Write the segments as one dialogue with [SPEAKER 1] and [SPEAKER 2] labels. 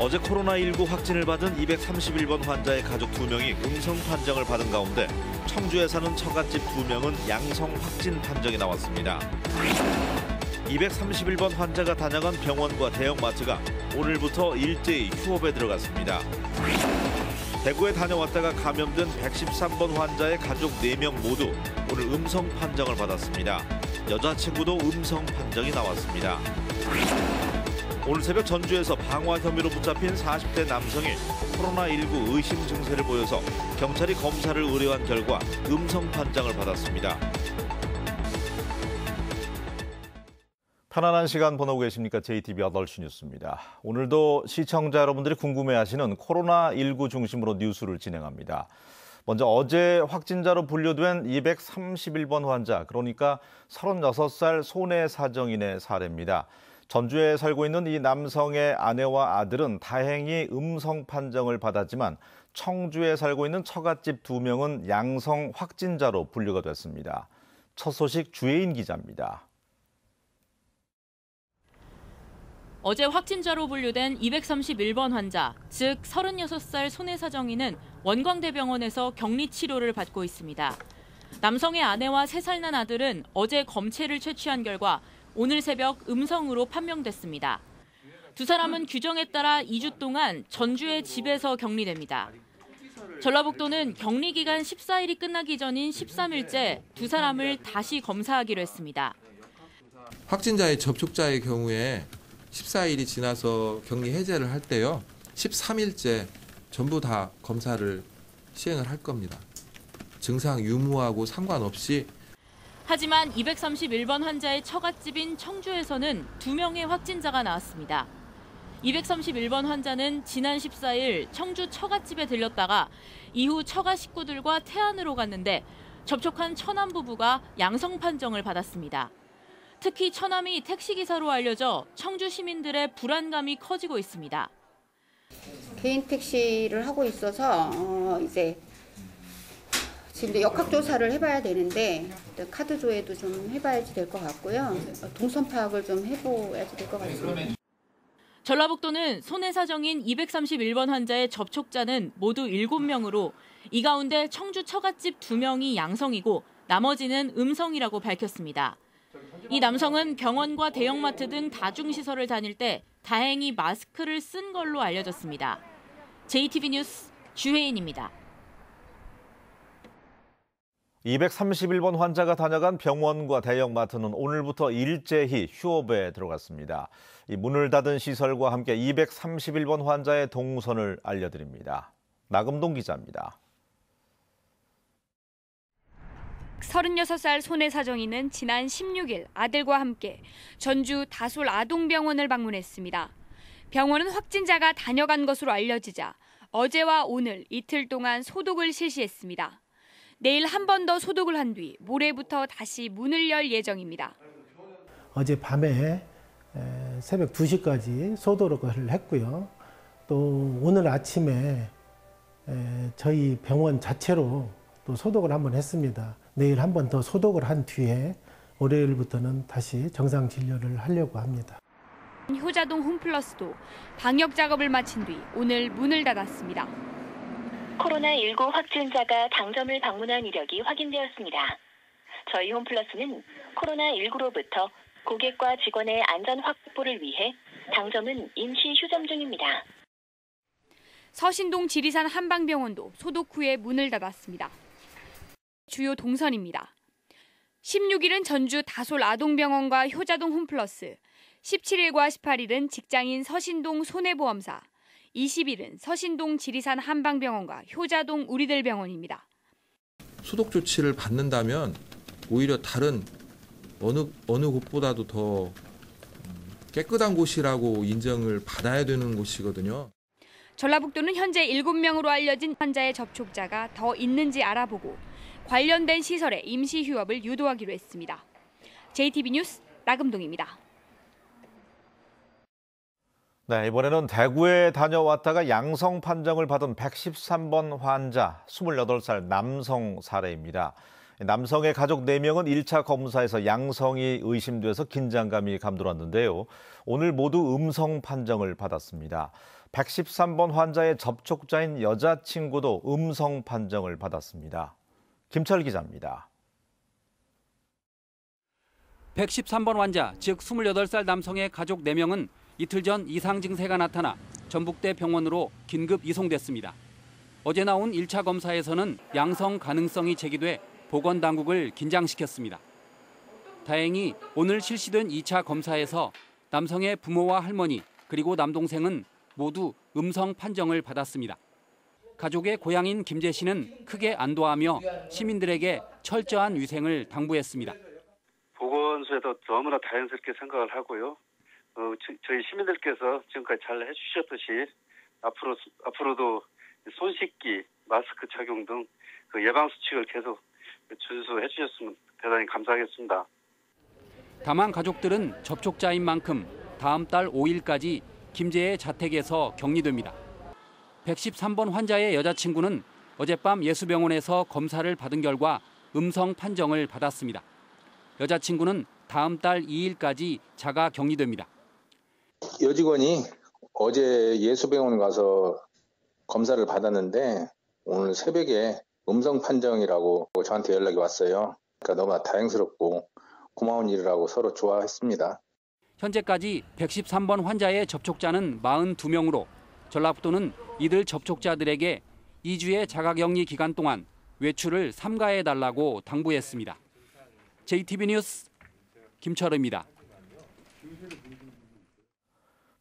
[SPEAKER 1] 어제 코로나19 확진을 받은 231번 환자의 가족 2명이 음성 판정을 받은 가운데 청주에 사는 처갓집 2명은 양성 확진 판정이 나왔습니다. 231번 환자가 다녀간 병원과 대형마트가 오늘부터 일제히 휴업에 들어갔습니다. 대구에 다녀왔다가 감염된 113번 환자의 가족 4명 모두 오늘 음성 판정을 받았습니다. 여자친구도 음성 판정이 나왔습니다. 오늘 새벽 전주에서 방화 혐의로 붙잡힌 40대 남성이 코로나19 의심 증세를 보여서 경찰이 검사를 의뢰한 결과 음성 판정을 받았습니다.
[SPEAKER 2] 편안한 시간 보내고 계십니까? JTB 8시 뉴스입니다. 오늘도 시청자 여러분들이 궁금해하시는 코로나19 중심으로 뉴스를 진행합니다. 먼저 어제 확진자로 분류된 231번 환자, 그러니까 36살 소내 사정인의 사례입니다. 전주에 살고 있는 이 남성의 아내와 아들은 다행히 음성 판정을 받았지만 청주에 살고 있는 처갓집 2명은 양성 확진자로 분류가 됐습니다. 첫 소식 주혜인 기자입니다.
[SPEAKER 3] 어제 확진자로 분류된 231번 환자, 즉 36살 소내 사정인은 원광대병원에서 격리 치료를 받고 있습니다. 남성의 아내와 3살 난 아들은 어제 검체를 채취한 결과 오늘 새벽 음성으로 판명됐습니다. 두 사람은 규정에 따라 2주 동안 전주의 집에서 격리됩니다. 전라북도는 격리 기간 14일이 끝나기 전인 13일째 두 사람을 다시 검사하기로 했습니다.
[SPEAKER 4] 확진자의 접촉자의 경우에 14일이 지나서 격리 해제를 할 때요, 13일째 전부 다 검사를 시행을 할 겁니다. 증상 유무하고 상관없이.
[SPEAKER 3] 하지만 231번 환자의 처갓집인 청주에서는 2명의 확진자가 나왔습니다. 231번 환자는 지난 14일 청주 처갓집에 들렸다가 이후 처가 식구들과 태안으로 갔는데 접촉한 처남 부부가 양성 판정을 받았습니다. 특히 처남이 택시기사로 알려져 청주 시민들의 불안감이 커지고 있습니다.
[SPEAKER 5] 개인 택시를 하고 있어서 이제 지금 역학조사를 해봐야 되는데 카드 조회도 좀 해봐야지 될 것 같고요. 동선 파악을 좀 해봐야지 될 것 같습니다.
[SPEAKER 3] 전라북도는 소내 사정인 231번 환자의 접촉자는 모두 7명으로 이 가운데 청주 처갓집 2명이 양성이고 나머지는 음성이라고 밝혔습니다. 이 남성은 병원과 대형마트 등 다중시설을 다닐 때 다행히 마스크를 쓴 걸로 알려졌습니다. JTB 뉴스 주혜인입니다.
[SPEAKER 2] 231번 환자가 다녀간 병원과 대형마트는 오늘부터 일제히 휴업에 들어갔습니다. 이 문을 닫은 시설과 함께 231번 환자의 동선을 알려드립니다. 나금동 기자입니다.
[SPEAKER 6] 36살 소내 사정인은 지난 16일 아들과 함께 전주 다솔 아동병원을 방문했습니다. 병원은 확진자가 다녀간 것으로 알려지자 어제와 오늘 이틀 동안 소독을 실시했습니다. 내일 한 번 더 소독을 한 뒤 모레부터 다시 문을 열 예정입니다.
[SPEAKER 7] 어제 밤에 새벽 2시까지 소독을 했고요. 또 오늘 아침에 저희 병원 자체로 또 소독을 한번 했습니다. 내일 한 번 더 소독을 한 뒤에 월요일부터는 다시 정상 진료를 하려고 합니다.
[SPEAKER 6] 효자동 홈플러스도 방역 작업을 마친 뒤 오늘 문을 닫았습니다.
[SPEAKER 8] 코로나19 확진자가 당점을 방문한 이력이 확인되었습니다. 저희 홈플러스는 코로나19로부터 고객과 직원의 안전 확보를 위해 당점은 임시 휴점 중입니다.
[SPEAKER 6] 서신동 지리산 한방병원도 소독 후에 문을 닫았습니다. 주요 동선입니다. 16일은 전주 다솔 아동병원과 효자동 홈플러스, 17일과 18일은 직장인 서신동 손해보험사, 20일은 서신동 지리산 한방병원과 효자동 우리들병원입니다.
[SPEAKER 4] 소독 조치를 받는다면 오히려 다른 어느 곳보다도 더 깨끗한 곳이라고 인정을 받아야 되는 곳이거든요.
[SPEAKER 6] 전라북도는 현재 7명으로 알려진 환자의 접촉자가 더 있는지 알아보고 관련된 시설의 임시 휴업을 유도하기로 했습니다. JTB 뉴스 나금동입니다.
[SPEAKER 2] 네, 이번에는 대구에 다녀왔다가 양성 판정을 받은 113번 환자, 28살 남성 사례입니다. 남성의 가족 4명은 1차 검사에서 양성이 의심돼서 긴장감이 감돌았는데요. 오늘 모두 음성 판정을 받았습니다. 113번 환자의 접촉자인 여자친구도 음성 판정을 받았습니다. 김철 기자입니다.
[SPEAKER 9] 113번 환자, 즉 28살 남성의 가족 4명은 이틀 전 이상 증세가 나타나 전북대 병원으로 긴급 이송됐습니다. 어제 나온 1차 검사에서는 양성 가능성이 제기돼 보건당국을 긴장시켰습니다. 다행히 오늘 실시된 2차 검사에서 남성의 부모와 할머니 그리고 남동생은 모두 음성 판정을 받았습니다. 가족의 고향인 김재 씨는 크게 안도하며 시민들에게 철저한 위생을 당부했습니다.
[SPEAKER 10] 보건소에도 너무나 다행스럽게 생각을 하고요. 저희 시민들께서 지금까지 잘 해주셨듯이 앞으로도 손 씻기, 마스크 착용 등 그 예방 수칙을 계속 준수해 주셨으면 대단히 감사하겠습니다.
[SPEAKER 9] 다만 가족들은 접촉자인 만큼 다음 달 5일까지 김재의 자택에서 격리됩니다. 113번 환자의 여자친구는 어젯밤 예수병원에서 검사를 받은 결과 음성 판정을 받았습니다. 여자친구는 다음 달 2일까지 자가 격리됩니다.
[SPEAKER 11] 여직원이 어제 예수병원 가서 검사를 받았는데 오늘 새벽에 음성 판정이라고 저한테 연락이 왔어요. 그러니까 너무 다행스럽고 고마운 일이라고 서로 좋아했습니다.
[SPEAKER 9] 현재까지 113번 환자의 접촉자는 42명으로 전라북도는 이들 접촉자들에게 2주의 자가격리 기간 동안 외출을 삼가해달라고 당부했습니다. JTB 뉴스 김철우입니다.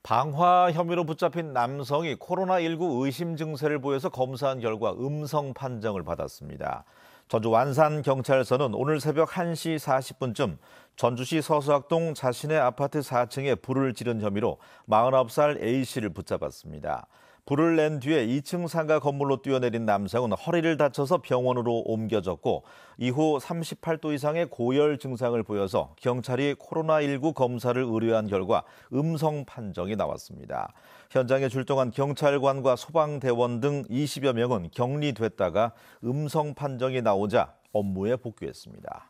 [SPEAKER 2] 방화 혐의로 붙잡힌 남성이 코로나19 의심 증세를 보여서 검사한 결과 음성 판정을 받았습니다. 전주 완산경찰서는 오늘 새벽 1시 40분쯤 전주시 서수학동 자신의 아파트 4층에 불을 지른 혐의로 49살 A씨를 붙잡았습니다. 불을 낸 뒤에 2층 상가 건물로 뛰어내린 남성은 허리를 다쳐서 병원으로 옮겨졌고 이후 38도 이상의 고열 증상을 보여서 경찰이 코로나19 검사를 의뢰한 결과 음성 판정이 나왔습니다. 현장에 출동한 경찰관과 소방대원 등 20여 명은 격리됐다가 음성 판정이 나오자 업무에 복귀했습니다.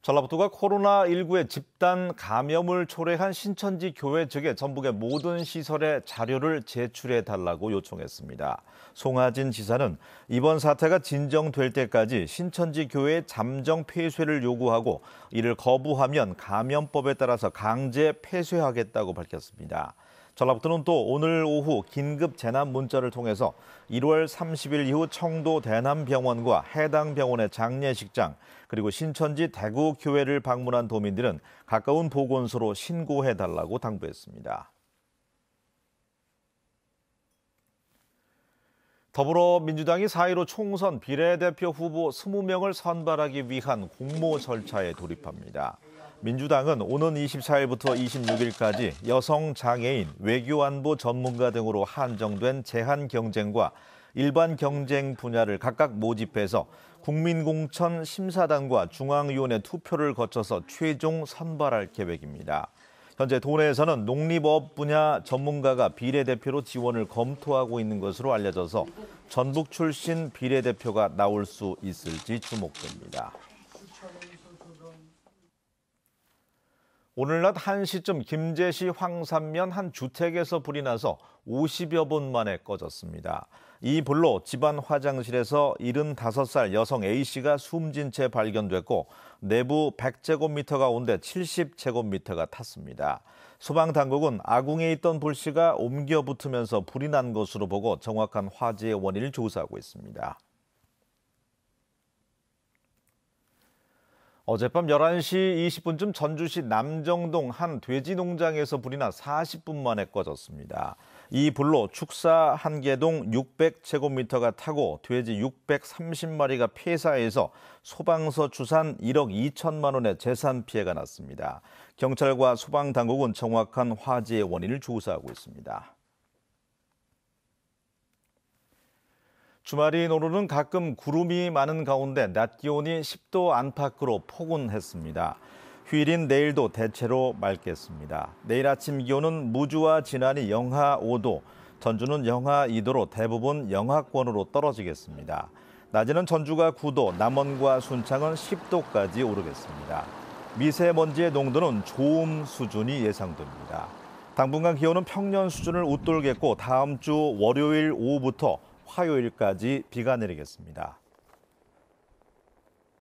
[SPEAKER 2] 전라북도가 코로나19의 집단 감염을 초래한 신천지 교회 측에 전북의 모든 시설의 자료를 제출해달라고 요청했습니다. 송하진 지사는 이번 사태가 진정될 때까지 신천지 교회의 잠정 폐쇄를 요구하고 이를 거부하면 감염법에 따라서 강제 폐쇄하겠다고 밝혔습니다. 전라북도는 또 오늘 오후 긴급 재난 문자를 통해서 1월 30일 이후 청도 대남병원과 해당 병원의 장례식장 그리고 신천지 대구교회를 방문한 도민들은 가까운 보건소로 신고해달라고 당부했습니다. 더불어민주당이 4.15 총선 비례대표 후보 20명을 선발하기 위한 공모 절차에 돌입합니다. 민주당은 오는 24일부터 26일까지 여성, 장애인, 외교안보 전문가 등으로 한정된 제한 경쟁과 일반 경쟁 분야를 각각 모집해서 국민공천 심사단과 중앙위원회 투표를 거쳐서 최종 선발할 계획입니다. 현재 도내에서는 농림업 분야 전문가가 비례대표로 지원을 검토하고 있는 것으로 알려져서 전북 출신 비례대표가 나올 수 있을지 주목됩니다. 오늘 낮 1시쯤 김제시 황산면 한 주택에서 불이 나서 50여 분 만에 꺼졌습니다. 이 불로 집안 화장실에서 75살 여성 A씨가 숨진 채 발견됐고 내부 100제곱미터 가운데 70제곱미터가 탔습니다. 소방당국은 아궁이에 있던 불씨가 옮겨 붙으면서 불이 난 것으로 보고 정확한 화재의 원인을 조사하고 있습니다. 어젯밤 11시 20분쯤 전주시 남정동 한 돼지 농장에서 불이 나 40분 만에 꺼졌습니다. 이 불로 축사 한 개동 600제곱미터가 타고 돼지 630마리가 폐사해서 소방서 추산 1억 2천만 원의 재산 피해가 났습니다. 경찰과 소방당국은 정확한 화재의 원인을 조사하고 있습니다. 주말인 오늘은 가끔 구름이 많은 가운데 낮 기온이 10도 안팎으로 포근했습니다. 휴일인 내일도 대체로 맑겠습니다. 내일 아침 기온은 무주와 진안이 영하 5도, 전주는 영하 2도로 대부분 영하권으로 떨어지겠습니다. 낮에는 전주가 9도, 남원과 순창은 10도까지 오르겠습니다. 미세먼지의 농도는 좋음 수준이 예상됩니다. 당분간 기온은 평년 수준을 웃돌겠고 다음 주 월요일 오후부터 화요일까지 비가 내리겠습니다.